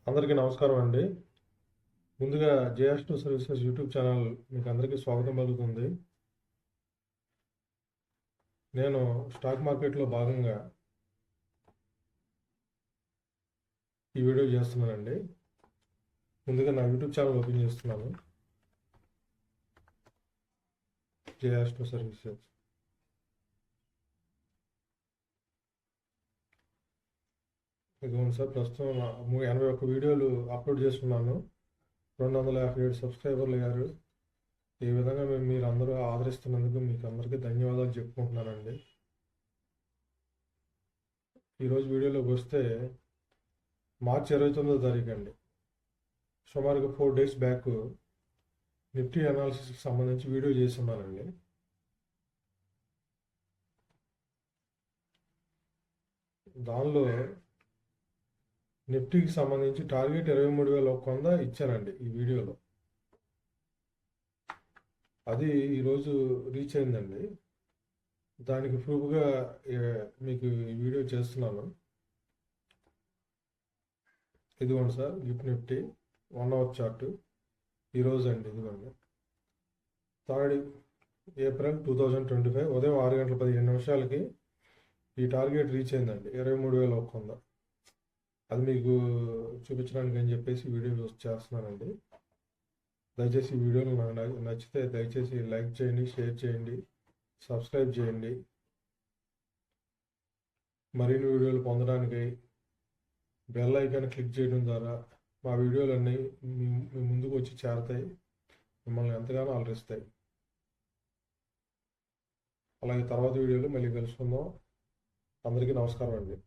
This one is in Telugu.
అందరికీ నమస్కారం అండి. ముందుగా జేఎస్2 సర్వీసెస్ యూట్యూబ్ ఛానల్ మీకు అందరికీ స్వాగతం పలుకుతుంది. నేను స్టాక్ మార్కెట్లో భాగంగా ఈ వీడియో చేస్తున్నానండి. ముందుగా నా యూట్యూబ్ ఛానల్ ఓపెన్ చేస్తున్నాను. జేఎస్2 సర్వీసెస్. ఇదిగోండి సార్, ప్రస్తుతం 81 వీడియోలు అప్లోడ్ చేస్తున్నాను. 257 సబ్స్క్రైబర్లు అయ్యారు. ఈ విధంగా మీరు అందరూ ఆదరిస్తున్నందుకు మీకు అందరికీ ధన్యవాదాలు చెప్పుకుంటున్నానండి. ఈరోజు వీడియోలోకి వస్తే మార్చి 29వ తారీఖు అండి. సుమారుగా 4 డేస్ బ్యాక్ నిఫ్టీ అనాలిసిస్కి సంబంధించి వీడియో చేస్తున్నానండి. దానిలో నిఫ్టీకి సంబంధించి టార్గెట్ 23,100 ఇచ్చానండి ఈ వీడియోలో. అది ఈరోజు రీచ్ అయిందండి. దానికి ప్రూఫ్గా మీకు ఈ వీడియో చేస్తున్నాను. ఇదిగోండి సార్, నిఫ్టీ 1 అవర్ చార్ట్ ఈరోజు అండి. ఇదిగోండి, 3 ఏప్రిల్ 2025 ఉదయం 6:15 ఈ టార్గెట్ రీచ్ అయిందండి, 23,100. అది మీకు చూపించడానికి అని చెప్పేసి వీడియో చేస్తున్నానండి. దయచేసి ఈ వీడియోలు నాకు నచ్చితే దయచేసి లైక్ చేయండి, షేర్ చేయండి, సబ్స్క్రైబ్ చేయండి. మరిన్ని వీడియోలు పొందడానికి బెల్ ఐకాన్ క్లిక్ చేయడం ద్వారా మా వీడియోలన్నీ మీ ముందుకు వచ్చి చేరతాయి, మిమ్మల్ని ఎంతగానో అలరిస్తాయి. అలాగే తర్వాత వీడియోలో మళ్ళీ కలుసుకుందాం. అందరికీ నమస్కారం అండి.